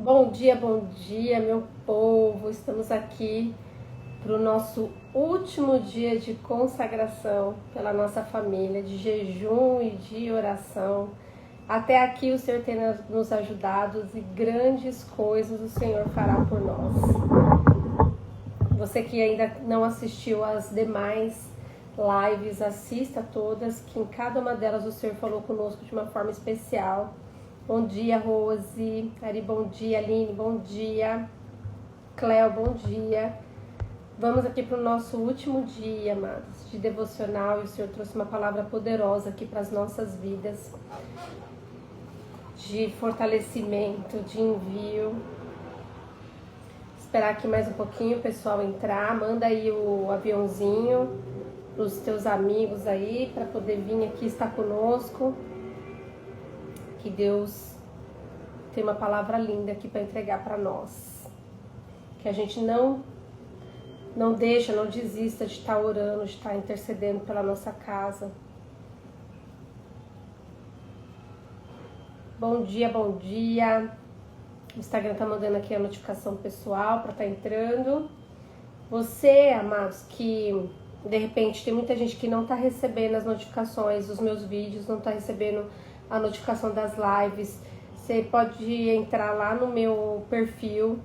Bom dia, meu povo. Estamos aqui para o nosso último dia de consagração pela nossa família, de jejum e de oração. Até aqui o Senhor tem nos ajudado e grandes coisas o Senhor fará por nós. Você que ainda não assistiu às demais lives, assista todas, que em cada uma delas o Senhor falou conosco de uma forma especial. Bom dia, Rose. Ari, bom dia. Aline, bom dia. Cleo, bom dia. Vamos aqui para o nosso último dia, amados, de devocional. E o Senhor trouxe uma palavra poderosa aqui para as nossas vidas. De fortalecimento, de envio. Esperar aqui mais um pouquinho o pessoal entrar. Manda aí o aviãozinho para os teus amigos aí, para poder vir aqui estar conosco. Que Deus tem uma palavra linda aqui para entregar para nós. Que a gente não deixa, não desista de estar orando, de estar intercedendo pela nossa casa. Bom dia, bom dia. O Instagram tá mandando aqui a notificação pessoal para estar entrando. Você, amados, que de repente tem muita gente que não tá recebendo as notificações dos meus vídeos, não tá recebendo a notificação das lives, você pode entrar lá no meu perfil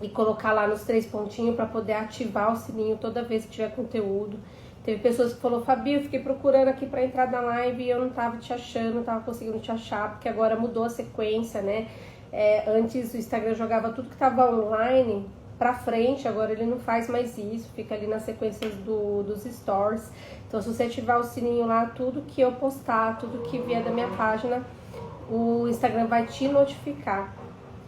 e colocar lá nos 3 pontinhos para poder ativar o sininho toda vez que tiver conteúdo. Teve pessoas que falaram: Fabi, eu fiquei procurando aqui para entrar na live e eu não tava te achando, não tava conseguindo te achar, porque agora mudou a sequência, né? Antes o Instagram jogava tudo que tava online pra frente, agora ele não faz mais isso, fica ali nas sequências dos stories. Então, se você ativar o sininho lá, tudo que eu postar, tudo que vier da minha página, o Instagram vai te notificar.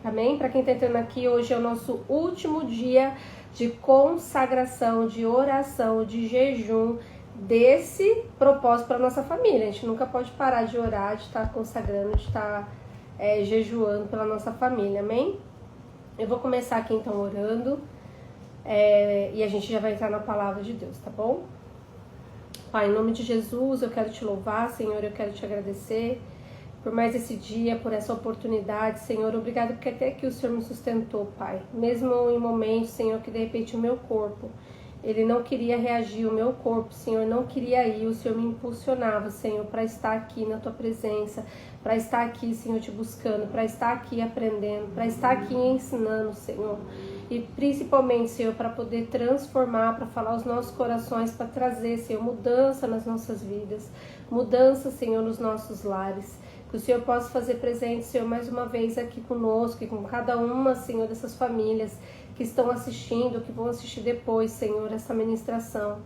Amém? Para quem tá entrando aqui, hoje é o nosso último dia de consagração, de oração, de jejum, desse propósito para nossa família. A gente nunca pode parar de orar, de estar consagrando, de estar jejuando pela nossa família. Amém? Eu vou começar aqui então orando e a gente já vai entrar na palavra de Deus, tá bom? Pai, em nome de Jesus, eu quero te louvar, Senhor, eu quero te agradecer por mais esse dia, por essa oportunidade, Senhor. Obrigado porque até aqui o Senhor me sustentou, Pai. Mesmo em momentos, Senhor, que de repente o meu corpo, ele não queria reagir, o meu corpo, Senhor, não queria ir, o Senhor me impulsionava, Senhor, para estar aqui na Tua presença, para estar aqui, Senhor, te buscando, para estar aqui aprendendo, para estar aqui ensinando, Senhor. E principalmente, Senhor, para poder transformar, para falar os nossos corações, para trazer, Senhor, mudança nas nossas vidas, mudança, Senhor, nos nossos lares. Que o Senhor possa fazer presente, Senhor, mais uma vez aqui conosco e com cada uma, Senhor, dessas famílias que estão assistindo, que vão assistir depois, Senhor, essa ministração.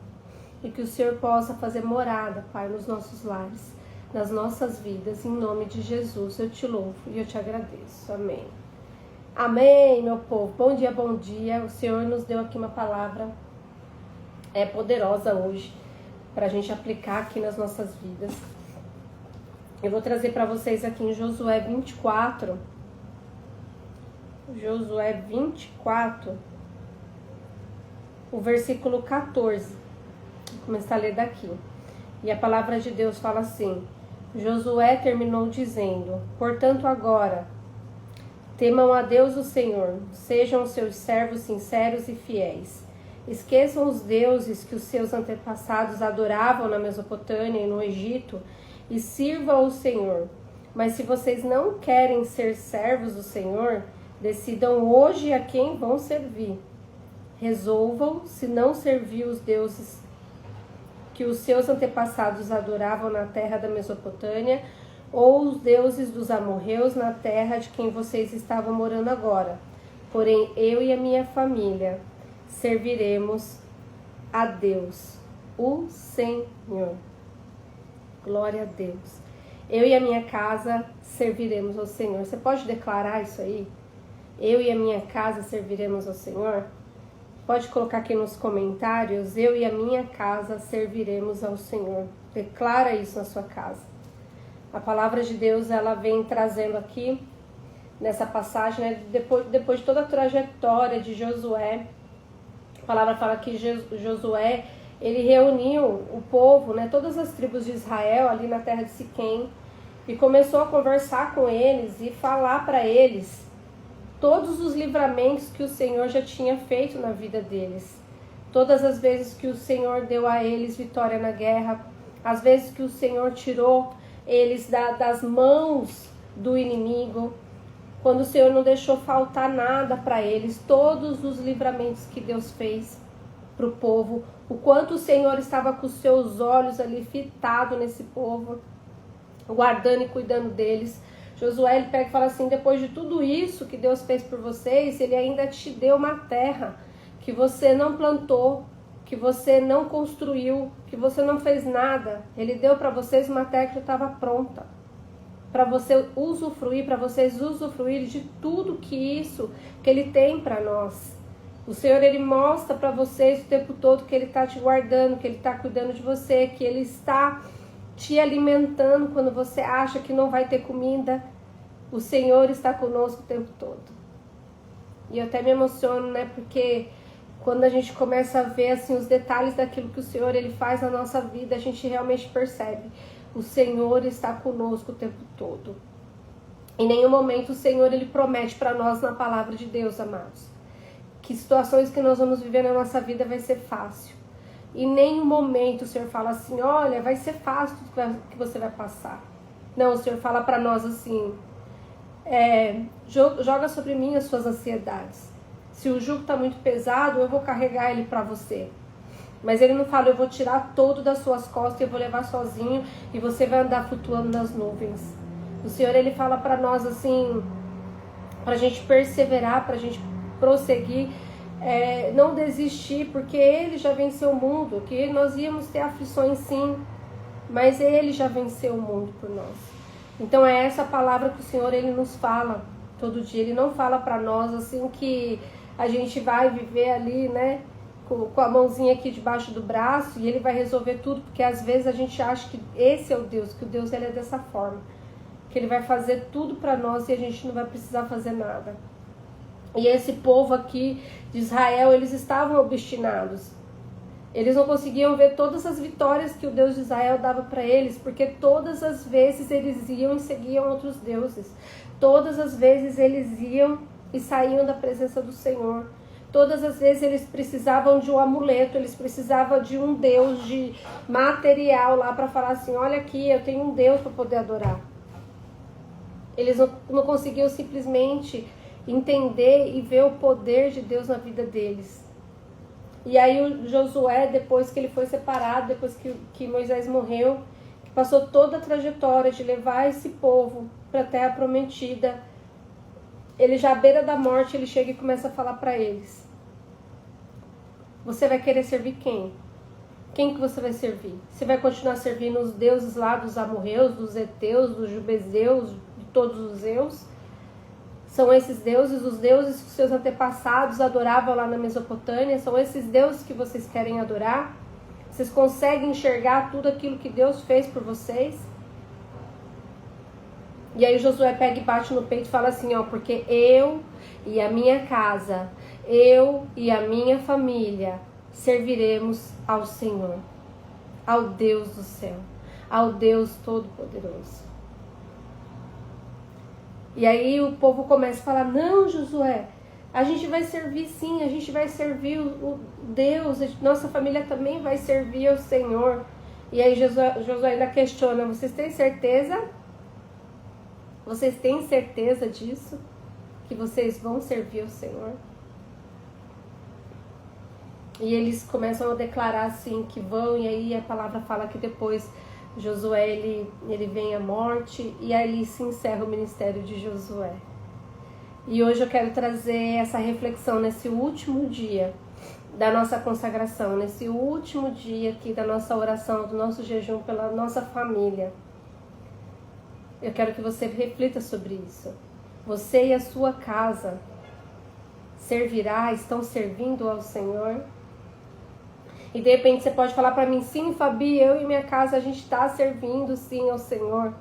E que o Senhor possa fazer morada, Pai, nos nossos lares, nas nossas vidas, em nome de Jesus. Eu te louvo e eu te agradeço. Amém. Amém, meu povo. Bom dia, bom dia. O Senhor nos deu aqui uma palavra poderosa hoje, para a gente aplicar aqui nas nossas vidas. Eu vou trazer para vocês aqui em Josué 24. Josué 24, o versículo 14. Vou começar a ler daqui. E a palavra de Deus fala assim: Josué terminou dizendo: Portanto agora, temam a Deus o Senhor, sejam seus servos sinceros e fiéis. Esqueçam os deuses que os seus antepassados adoravam na Mesopotâmia e no Egito, e sirvam ao Senhor. Mas se vocês não querem ser servos do Senhor, decidam hoje a quem vão servir. Resolvam se não servir os deuses que os seus antepassados adoravam na terra da Mesopotâmia, ou os deuses dos amorreus na terra de quem vocês estavam morando agora. Porém, eu e a minha família serviremos a Deus, o Senhor. Glória a Deus. Eu e a minha casa serviremos ao Senhor. Você pode declarar isso aí? Eu e a minha casa serviremos ao Senhor? Pode colocar aqui nos comentários: eu e a minha casa serviremos ao Senhor. Declara isso na sua casa. A palavra de Deus, ela vem trazendo aqui, nessa passagem, né, depois de toda a trajetória de Josué. A palavra fala que Josué, ele reuniu o povo, né, todas as tribos de Israel ali na terra de Siquém, e começou a conversar com eles e falar para eles todos os livramentos que o Senhor já tinha feito na vida deles. Todas as vezes que o Senhor deu a eles vitória na guerra, as vezes que o Senhor tirou eles das mãos do inimigo, quando o Senhor não deixou faltar nada para eles, todos os livramentos que Deus fez para o povo, o quanto o Senhor estava com os seus olhos ali fitado nesse povo, guardando e cuidando deles. Josué ele pega e fala assim, depois de tudo isso que Deus fez por vocês, ele ainda te deu uma terra que você não plantou, que você não construiu, que você não fez nada. Ele deu para vocês uma terra que já estava pronta, para você usufruir, para vocês usufruírem de tudo que ele tem para nós. O Senhor, ele mostra para vocês o tempo todo que ele está te guardando, que ele está cuidando de você, que ele está te alimentando quando você acha que não vai ter comida. O Senhor está conosco o tempo todo. E eu até me emociono, né? Porque quando a gente começa a ver assim, os detalhes daquilo que o Senhor ele faz na nossa vida, a gente realmente percebe. O Senhor está conosco o tempo todo. Em nenhum momento o Senhor ele promete para nós na palavra de Deus, amados, que situações que nós vamos viver na nossa vida vai ser fácil. Em nenhum momento o Senhor fala assim, olha, vai ser fácil tudo que você vai passar. Não, o Senhor fala para nós assim, joga sobre mim as suas ansiedades. Se o jugo está muito pesado, eu vou carregar ele para você. Mas ele não fala, eu vou tirar todo das suas costas e eu vou levar sozinho e você vai andar flutuando nas nuvens. O Senhor, ele fala para nós assim, para a gente perseverar, para a gente prosseguir, não desistir, porque ele já venceu o mundo, que nós íamos ter aflições sim, mas ele já venceu o mundo por nós. Então é essa palavra que o Senhor ele nos fala todo dia. Ele não fala para nós assim que a gente vai viver ali, né, com a mãozinha aqui debaixo do braço e ele vai resolver tudo, porque às vezes a gente acha que esse é o Deus, que o Deus ele é dessa forma, que ele vai fazer tudo para nós e a gente não vai precisar fazer nada. E esse povo aqui de Israel, eles estavam obstinados. Eles não conseguiam ver todas as vitórias que o Deus de Israel dava para eles, porque todas as vezes eles iam e seguiam outros deuses. Todas as vezes eles iam e saíam da presença do Senhor. Todas as vezes eles precisavam de um amuleto, eles precisavam de um Deus de material lá para falar assim, olha aqui, eu tenho um Deus para poder adorar. Eles não conseguiam simplesmente entender e ver o poder de Deus na vida deles. E aí o Josué, depois que ele foi separado, depois que Moisés morreu, que passou toda a trajetória de levar esse povo para a terra prometida, ele já à beira da morte, ele chega e começa a falar para eles, você vai querer servir quem? Quem que você vai servir? Você vai continuar servindo os deuses lá dos amorreus, dos heteus, dos jubezeus, de todos os zeus? São esses deuses, os deuses que seus antepassados adoravam lá na Mesopotâmia? São esses deuses que vocês querem adorar? Vocês conseguem enxergar tudo aquilo que Deus fez por vocês? E aí Josué pega e bate no peito e fala assim, ó, porque eu e a minha casa, eu e a minha família serviremos ao Senhor, ao Deus do céu, ao Deus Todo-Poderoso. E aí o povo começa a falar, não, Josué, a gente vai servir sim, a gente vai servir o Deus, nossa família também vai servir ao Senhor. E aí Josué ainda questiona, vocês têm certeza? Vocês têm certeza disso? Que vocês vão servir ao Senhor? E eles começam a declarar assim que vão, e aí a palavra fala que depois Josué ele vem à morte e aí se encerra o ministério de Josué. E hoje eu quero trazer essa reflexão nesse último dia da nossa consagração, nesse último dia aqui da nossa oração, do nosso jejum pela nossa família. Eu quero que você reflita sobre isso. Você e a sua casa estão servindo ao Senhor? E de repente você pode falar para mim, sim, Fabi, eu e minha casa, a gente está servindo sim ao Senhor.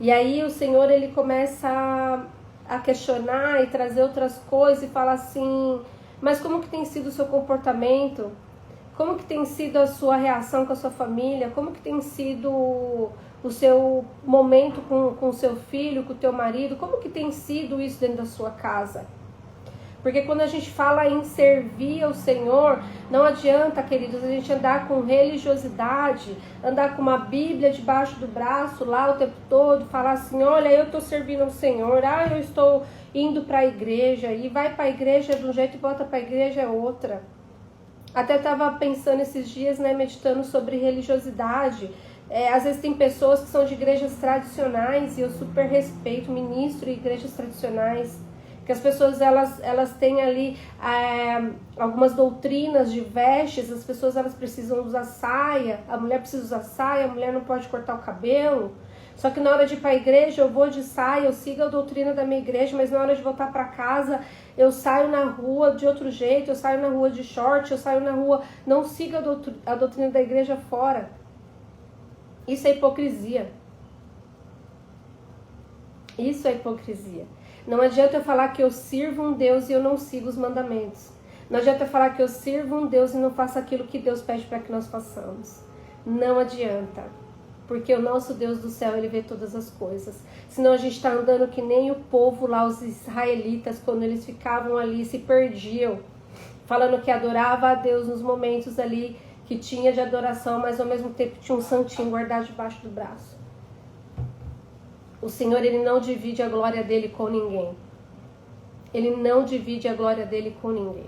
E aí o Senhor, ele começa a questionar e trazer outras coisas e fala assim, mas como que tem sido o seu comportamento? Como que tem sido a sua reação com a sua família? Como que tem sido o seu momento com o seu filho, com o teu marido? Como que tem sido isso dentro da sua casa? Porque quando a gente fala em servir ao Senhor, não adianta, queridos, a gente andar com religiosidade, andar com uma Bíblia debaixo do braço lá o tempo todo, falar assim, olha, eu estou servindo ao Senhor, eu estou indo para a igreja, e vai para a igreja de um jeito e volta para a igreja outra. Até estava pensando esses dias, né, meditando sobre religiosidade. Às vezes tem pessoas que são de igrejas tradicionais, e eu super respeito, ministro em igrejas tradicionais, que as pessoas elas têm ali algumas doutrinas de vestes, as pessoas elas precisam usar saia, a mulher precisa usar saia, a mulher não pode cortar o cabelo. Só que na hora de ir para a igreja eu vou de saia, eu sigo a doutrina da minha igreja, mas na hora de voltar para casa eu saio na rua de outro jeito, eu saio na rua de short, eu saio na rua, não sigo a doutrina da igreja fora. Isso é hipocrisia. Isso é hipocrisia. Não adianta eu falar que eu sirvo um Deus e eu não sigo os mandamentos. Não adianta eu falar que eu sirvo um Deus e não faço aquilo que Deus pede para que nós façamos. Não adianta. Porque o nosso Deus do céu, Ele vê todas as coisas. Senão a gente está andando que nem o povo lá, os israelitas, quando eles ficavam ali, se perdiam, falando que adorava a Deus nos momentos ali que tinha de adoração, mas ao mesmo tempo tinha um santinho guardado debaixo do braço. O Senhor, Ele não divide a glória dEle com ninguém. Ele não divide a glória dEle com ninguém.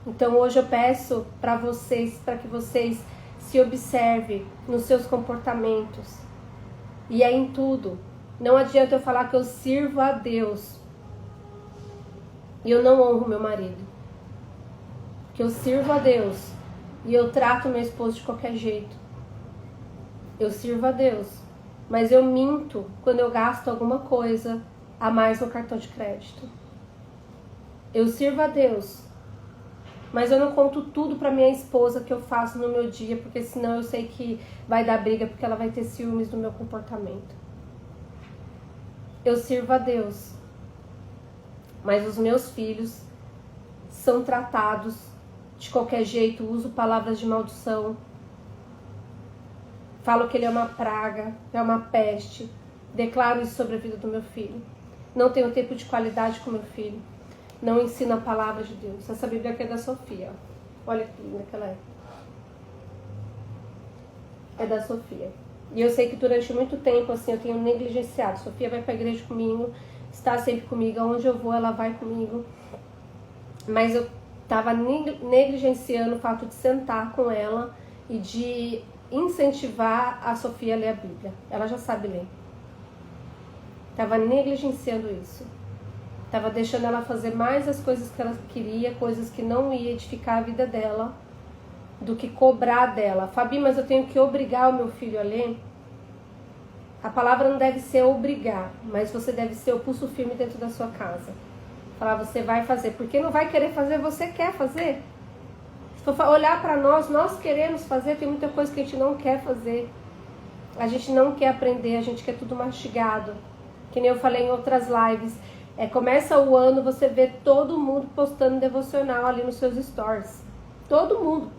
Então hoje eu peço para vocês, para que vocês se observem nos seus comportamentos. E é em tudo. Não adianta eu falar que eu sirvo a Deus e eu não honro meu marido. Que eu sirvo a Deus e eu trato meu esposo de qualquer jeito. Eu sirvo a Deus, mas eu minto quando eu gasto alguma coisa a mais no cartão de crédito. Eu sirvo a Deus, mas eu não conto tudo para minha esposa que eu faço no meu dia, porque senão eu sei que vai dar briga, porque ela vai ter ciúmes do meu comportamento. Eu sirvo a Deus, mas os meus filhos são tratados de qualquer jeito, uso palavras de maldição, falo que ele é uma praga, é uma peste, declaro isso sobre a vida do meu filho. Não tenho tempo de qualidade com meu filho. Não ensino a palavra de Deus. Essa Bíblia aqui é da Sofia. Olha que linda que ela é. É da Sofia. E eu sei que durante muito tempo, assim, eu tenho negligenciado. Sofia vai para a igreja comigo, está sempre comigo. Aonde eu vou, ela vai comigo. Mas eu estava negligenciando o fato de sentar com ela e de incentivar a Sofia a ler a Bíblia. Ela já sabe ler. Estava negligenciando isso. Estava deixando ela fazer mais as coisas que ela queria, coisas que não ia edificar a vida dela, do que cobrar dela. Fabi, mas eu tenho que obrigar o meu filho a ler? A palavra não deve ser obrigar, mas você deve ser o pulso firme dentro da sua casa. Falar, você vai fazer. Porque não vai querer fazer, você quer fazer. Se for olhar para nós queremos fazer, tem muita coisa que a gente não quer fazer. A gente não quer aprender, a gente quer tudo mastigado. Que nem eu falei em outras lives. Começa o ano, você vê todo mundo postando devocional ali nos seus stories. Todo mundo.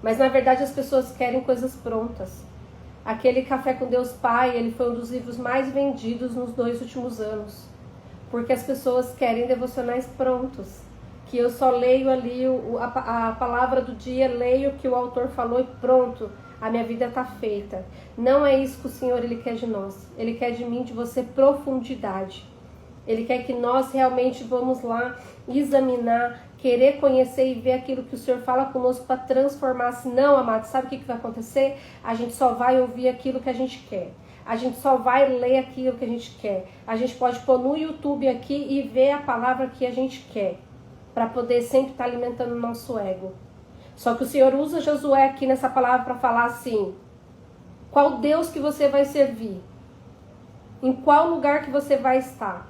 Mas na verdade as pessoas querem coisas prontas. Aquele Café com Deus Pai, ele foi um dos livros mais vendidos nos 2 últimos anos. Porque as pessoas querem devocionais prontos. Que eu só leio ali a palavra do dia, leio o que o autor falou e pronto. A minha vida está feita. Não é isso que o Senhor Ele quer de nós. Ele quer de mim, de você, profundidade. Ele quer que nós realmente vamos lá examinar, querer conhecer e ver aquilo que o Senhor fala conosco para transformar. Senão, amado, sabe o que vai acontecer? A gente só vai ouvir aquilo que a gente quer. A gente só vai ler aquilo que a gente quer. A gente pode pôr no YouTube aqui e ver a palavra que a gente quer. Para poder sempre estar alimentando o nosso ego. Só que o Senhor usa Josué aqui nessa palavra para falar assim: qual Deus que você vai servir? Em qual lugar que você vai estar?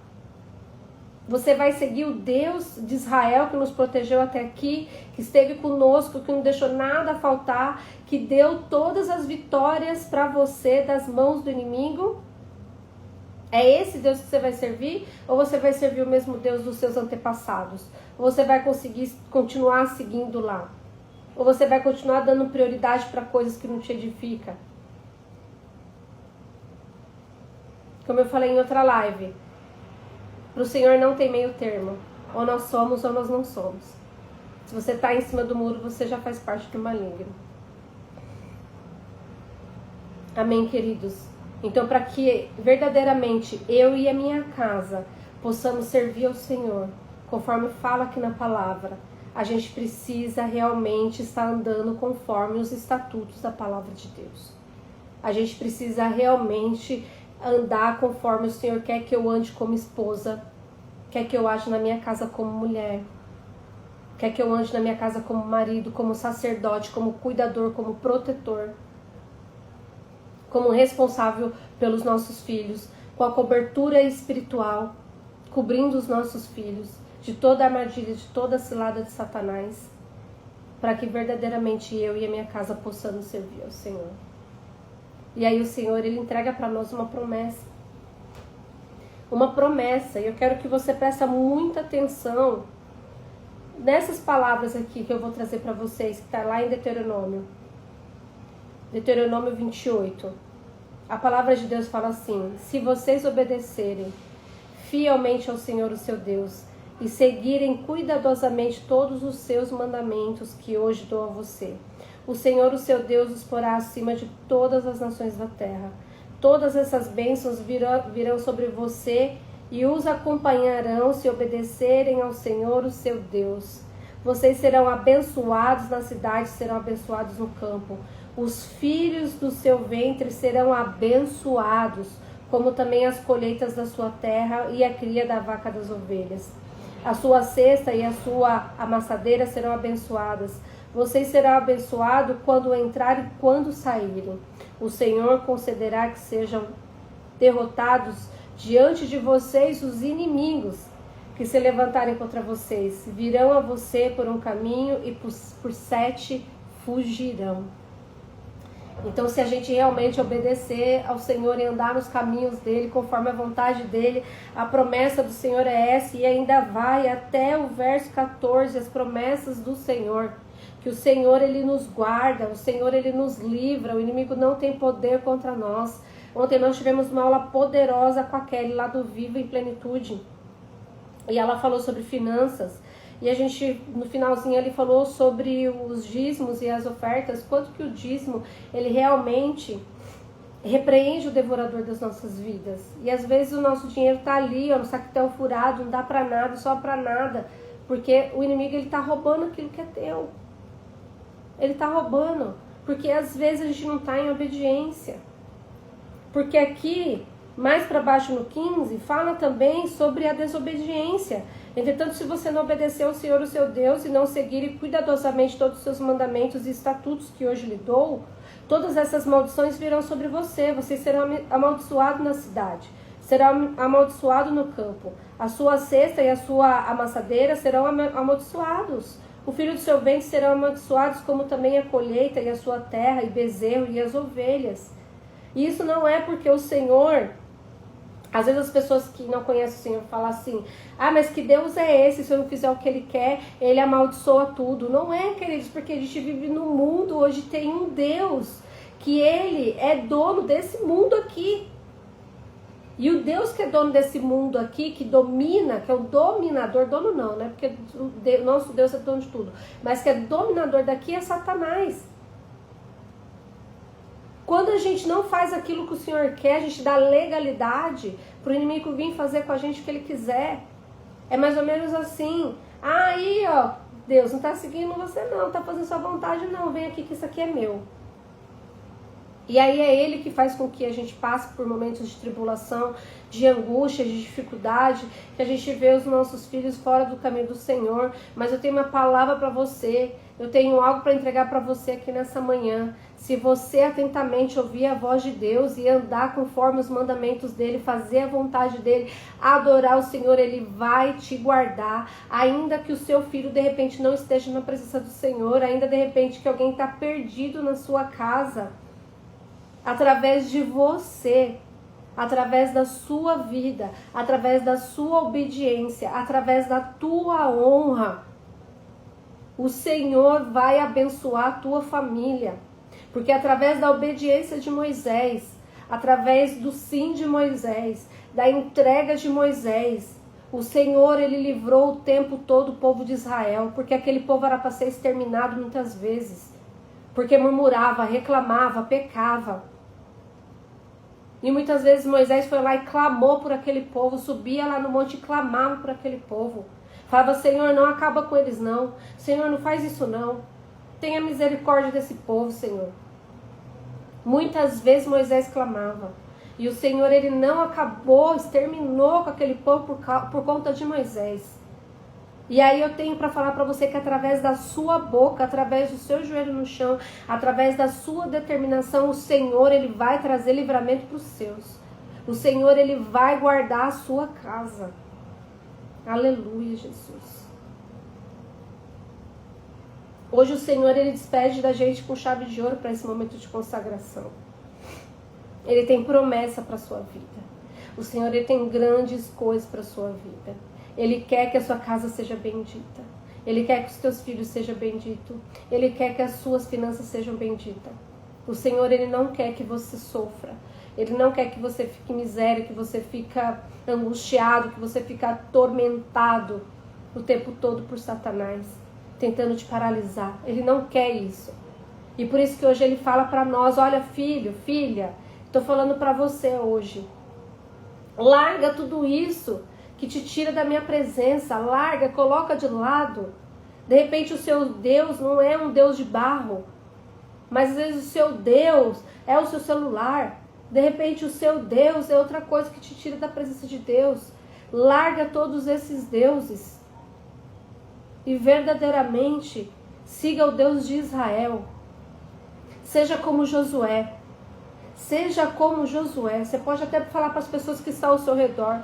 Você vai seguir o Deus de Israel que nos protegeu até aqui, que esteve conosco, que não deixou nada faltar, que deu todas as vitórias para você das mãos do inimigo? É esse Deus que você vai servir? Ou você vai servir o mesmo Deus dos seus antepassados? Ou você vai conseguir continuar seguindo lá? Ou você vai continuar dando prioridade para coisas que não te edificam? Como eu falei em outra live, para o Senhor não tem meio termo. Ou nós somos ou nós não somos. Se você está em cima do muro, você já faz parte do maligno. Amém, queridos? Então, para que verdadeiramente eu e a minha casa possamos servir ao Senhor, conforme fala aqui na palavra, a gente precisa realmente estar andando conforme os estatutos da palavra de Deus. A gente precisa realmente andar conforme o Senhor quer que eu ande como esposa, quer que eu ande na minha casa como mulher, quer que eu ande na minha casa como marido, como sacerdote, como cuidador, como protetor, como responsável pelos nossos filhos, com a cobertura espiritual, cobrindo os nossos filhos de toda a armadilha, de toda a cilada de Satanás, para que verdadeiramente eu e a minha casa possamos servir ao Senhor. E aí o Senhor, Ele entrega para nós uma promessa. Uma promessa, e eu quero que você preste muita atenção nessas palavras aqui que eu vou trazer para vocês, que está lá em Deuteronômio. Deuteronômio 28. A palavra de Deus fala assim: se vocês obedecerem fielmente ao Senhor, o seu Deus, e seguirem cuidadosamente todos os seus mandamentos que hoje dou a você, o Senhor, o seu Deus, os porá acima de todas as nações da terra. Todas essas bênçãos virão sobre você e os acompanharão se obedecerem ao Senhor, o seu Deus. Vocês serão abençoados na cidade, serão abençoados no campo. Os filhos do seu ventre serão abençoados, como também as colheitas da sua terra e a cria da vaca das ovelhas. A sua cesta e a sua amassadeira serão abençoadas. Vocês serão abençoados quando entrarem e quando saírem. O Senhor concederá que sejam derrotados diante de vocês os inimigos que se levantarem contra vocês. Virão a você por um caminho e por 7 fugirão. Então, se a gente realmente obedecer ao Senhor e andar nos caminhos dele, conforme a vontade dele, a promessa do Senhor é essa, e ainda vai até o verso 14, as promessas do Senhor. Que o Senhor, Ele nos guarda, o Senhor, Ele nos livra, o inimigo não tem poder contra nós. Ontem nós tivemos uma aula poderosa com a Kelly, lá do Viva em Plenitude. E ela falou sobre finanças. E a gente, no finalzinho, ele falou sobre os dízimos e as ofertas. Quanto que o dízimo, ele realmente repreende o devorador das nossas vidas. E às vezes o nosso dinheiro está ali, ó, no saquetel furado, não dá para nada, só para nada. Porque o inimigo, ele está roubando aquilo que é teu. Ele está roubando, porque às vezes a gente não está em obediência. Porque aqui, mais para baixo no 15, fala também sobre a desobediência. Entretanto, se você não obedecer ao Senhor, o seu Deus, e não seguir cuidadosamente todos os seus mandamentos e estatutos que hoje lhe dou, todas essas maldições virão sobre você. Vocês serão amaldiçoados na cidade, serão amaldiçoados no campo. A sua cesta e a sua amassadeira serão amaldiçoados. O filho do seu ventre serão amaldiçoados, como também a colheita e a sua terra, e bezerro e as ovelhas. E isso não é porque o Senhor... Às vezes as pessoas que não conhecem o Senhor falam assim: ah, mas que Deus é esse? Se eu não fizer o que Ele quer, Ele amaldiçoa tudo. Não é, queridos, porque a gente vive no mundo, hoje tem um Deus, que Ele é dono desse mundo aqui. E o Deus que é dono desse mundo aqui, que domina, que é o dominador, dono não, né? Porque o nosso Deus é dono de tudo. Mas que é dominador daqui é Satanás. Quando a gente não faz aquilo que o Senhor quer, a gente dá legalidade para o inimigo vir fazer com a gente o que ele quiser. É mais ou menos assim. Ah, aí, ó, Deus não está seguindo você não, está fazendo sua vontade não, vem aqui que isso aqui é meu. E aí é Ele que faz com que a gente passe por momentos de tribulação, de angústia, de dificuldade, que a gente vê os nossos filhos fora do caminho do Senhor. Mas eu tenho uma palavra para você, eu tenho algo para entregar para você aqui nessa manhã. Se você atentamente ouvir a voz de Deus e andar conforme os mandamentos dEle, fazer a vontade dEle, adorar o Senhor, Ele vai te guardar. Ainda que o seu filho de repente não esteja na presença do Senhor, ainda de repente que alguém está perdido na sua casa, através de você, através da sua vida, através da sua obediência, através da tua honra, o Senhor vai abençoar a tua família. Porque através da obediência de Moisés, através do sim de Moisés, da entrega de Moisés, o Senhor, ele livrou o tempo todo o povo de Israel, porque aquele povo era para ser exterminado muitas vezes, porque murmurava, reclamava, pecava. E muitas vezes Moisés foi lá e clamou por aquele povo, subia lá no monte e clamava por aquele povo. Falava, Senhor, não acaba com eles não. Senhor, não faz isso não. Tenha misericórdia desse povo, Senhor. Muitas vezes Moisés clamava. E o Senhor, ele não acabou, exterminou com aquele povo por conta de Moisés. E aí eu tenho para falar para você que através da sua boca, através do seu joelho no chão, através da sua determinação, o Senhor, ele vai trazer livramento para os seus. O Senhor, ele vai guardar a sua casa. Aleluia, Jesus. Hoje o Senhor, ele despede da gente com chave de ouro para esse momento de consagração. Ele tem promessa para a sua vida. O Senhor, ele tem grandes coisas para a sua vida. Ele quer que a sua casa seja bendita. Ele quer que os teus filhos sejam benditos. Ele quer que as suas finanças sejam benditas. O Senhor, ele não quer que você sofra. Ele não quer que você fique em miséria, que você fica angustiado, que você fica atormentado o tempo todo por Satanás, tentando te paralisar. Ele não quer isso. E por isso que hoje ele fala para nós, olha filho, filha, estou falando para você hoje. Larga tudo isso que te tira da minha presença. Larga, coloca de lado. De repente o seu Deus não é um Deus de barro, mas às vezes o seu Deus é o seu celular. De repente o seu Deus é outra coisa que te tira da presença de Deus. Larga todos esses deuses e verdadeiramente siga o Deus de Israel. Seja como Josué. Seja como Josué. Você pode até falar para as pessoas que estão ao seu redor.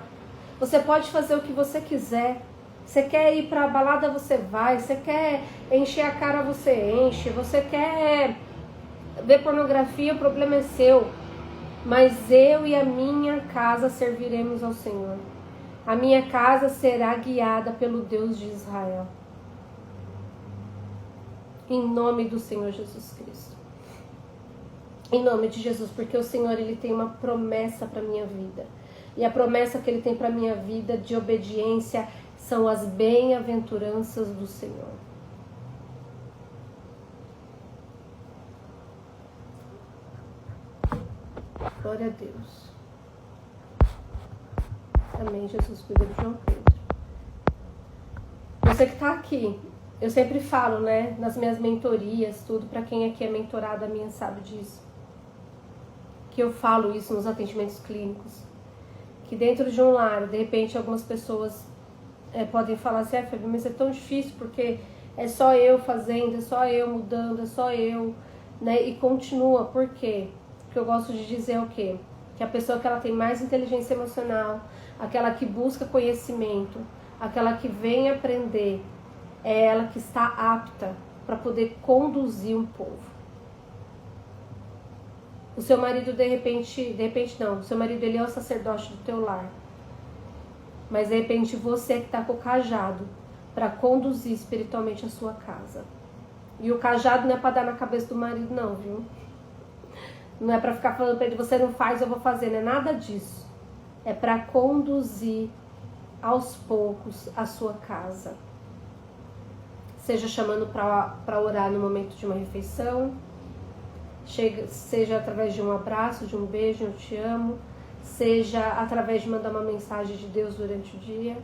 Você pode fazer o que você quiser. Você quer ir para a balada, você vai. Você quer encher a cara, você enche. Você quer ver pornografia, o problema é seu. Mas eu e a minha casa serviremos ao Senhor. A minha casa será guiada pelo Deus de Israel. Em nome do Senhor Jesus Cristo. Em nome de Jesus, porque o Senhor, ele tem uma promessa para a minha vida. E a promessa que ele tem para a minha vida de obediência são as bem-aventuranças do Senhor. Glória a Deus. Amém, Jesus, cuida de João Pedro. Você que está aqui, eu sempre falo, né, nas minhas mentorias, tudo, para quem aqui é mentorado a minha sabe disso. Que eu falo isso nos atendimentos clínicos. Que dentro de um lar, de repente, algumas pessoas podem falar assim, Fábio, mas é tão difícil porque é só eu fazendo, é só eu mudando, é só eu, né? E continua, por quê? Porque eu gosto de dizer o quê? Que a pessoa que ela tem mais inteligência emocional, aquela que busca conhecimento, aquela que vem aprender, é ela que está apta para poder conduzir um povo. O seu marido, de repente não, o seu marido ele é o sacerdote do teu lar. Mas de repente você que está com o cajado para conduzir espiritualmente a sua casa. E o cajado não é para dar na cabeça do marido não, viu? Não é para ficar falando para ele, você não faz, eu vou fazer, não é nada disso. É para conduzir aos poucos a sua casa. Seja chamando para orar no momento de uma refeição, seja através de um abraço, de um beijo, eu te amo, seja através de mandar uma mensagem de Deus durante o dia.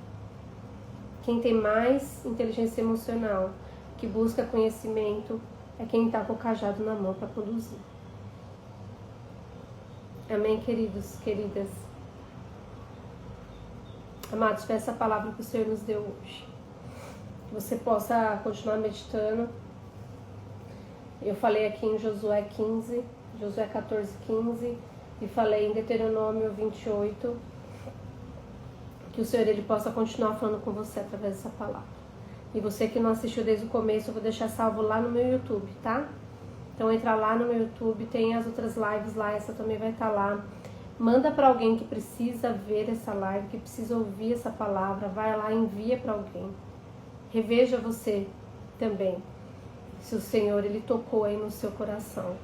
Quem tem mais inteligência emocional, que busca conhecimento, é quem está com o cajado na mão para conduzir. Amém, queridos, queridas? Amados, foi essa palavra que o Senhor nos deu hoje. Que você possa continuar meditando. Eu falei aqui em Josué 15, Josué 14, 15, e falei em Deuteronômio 28, que o Senhor ele possa continuar falando com você através dessa palavra. E você que não assistiu desde o começo, eu vou deixar salvo lá no meu YouTube, tá? Então entra lá no meu YouTube, tem as outras lives lá, essa também vai estar lá. Manda para alguém que precisa ver essa live, que precisa ouvir essa palavra. Vai lá, envia para alguém. Reveja você também, se o Senhor ele tocou aí no seu coração.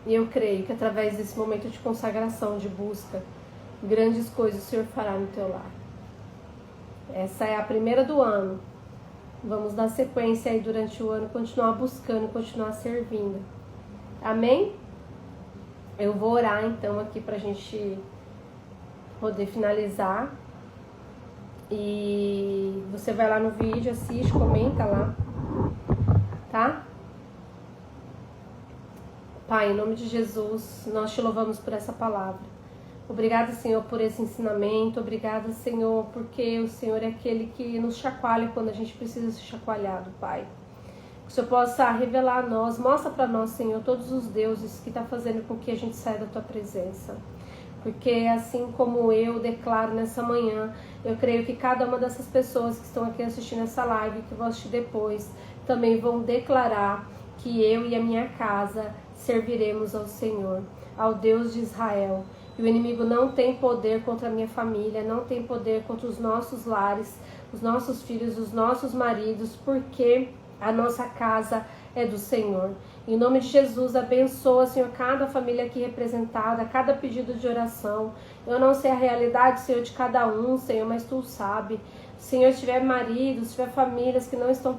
E eu creio que através desse momento de consagração, de busca, grandes coisas o Senhor fará no teu lar. Essa é a primeira do ano. Vamos dar sequência aí durante o ano, continuar buscando, continuar servindo. Amém? Eu vou orar então aqui pra gente poder finalizar. E você vai lá no vídeo, assiste, comenta lá, tá? Pai, em nome de Jesus, nós te louvamos por essa palavra. Obrigada, Senhor, por esse ensinamento. Obrigada, Senhor, porque o Senhor é aquele que nos chacoalha quando a gente precisa ser chacoalhado, Pai. Que o Senhor possa revelar a nós, mostra para nós, Senhor, todos os deuses que estão fazendo com que a gente saia da Tua presença. Porque assim como eu declaro nessa manhã, eu creio que cada uma dessas pessoas que estão aqui assistindo essa live, que vão assistir depois, também vão declarar que eu e a minha casa serviremos ao Senhor, ao Deus de Israel. E o inimigo não tem poder contra a minha família, não tem poder contra os nossos lares, os nossos filhos, os nossos maridos, porque a nossa casa é do Senhor. Em nome de Jesus, abençoa, Senhor, cada família aqui representada, cada pedido de oração. Eu não sei a realidade, Senhor, de cada um, Senhor, mas Tu sabe. Senhor, se tiver maridos, se tiver famílias que não estão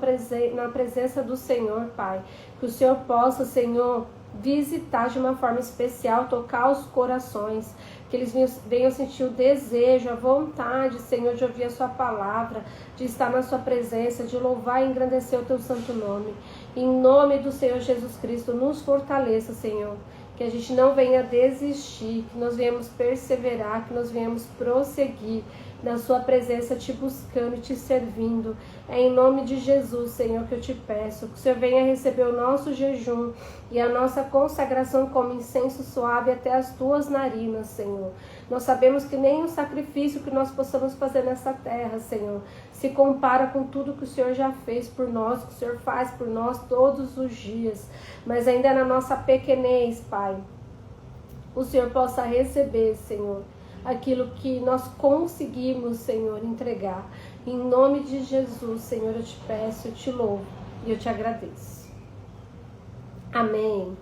na presença do Senhor, Pai, que o Senhor possa, Senhor, visitar de uma forma especial, tocar os corações, que eles venham sentir o desejo, a vontade, Senhor, de ouvir a Sua palavra, de estar na Sua presença, de louvar e engrandecer o Teu santo nome. Em nome do Senhor Jesus Cristo, nos fortaleça, Senhor, que a gente não venha desistir, que nós venhamos perseverar, que nós venhamos prosseguir na Sua presença, te buscando e te servindo. É em nome de Jesus, Senhor, que eu te peço, que o Senhor venha receber o nosso jejum e a nossa consagração como incenso suave até as Tuas narinas, Senhor. Nós sabemos que nem o sacrifício que nós possamos fazer nessa terra, Senhor, se compara com tudo que o Senhor já fez por nós, que o Senhor faz por nós todos os dias. Mas ainda na nossa pequenez, Pai, o Senhor possa receber, Senhor, aquilo que nós conseguimos, Senhor, entregar. Em nome de Jesus, Senhor, eu te peço, eu te louvo e eu te agradeço. Amém.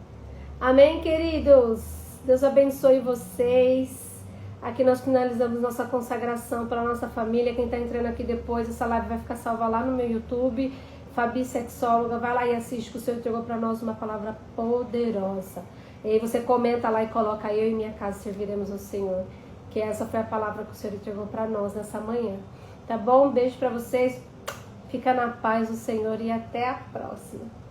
Amém, queridos. Deus abençoe vocês. Aqui nós finalizamos nossa consagração para a nossa família. Quem está entrando aqui depois, essa live vai ficar salva lá no meu YouTube. Fabi Sexóloga, vai lá e assiste, que o Senhor entregou para nós uma palavra poderosa. E aí você comenta lá e coloca: eu e minha casa serviremos ao Senhor. Que essa foi a palavra que o Senhor entregou para nós nessa manhã. Tá bom? Um beijo para vocês. Fica na paz do Senhor e até a próxima.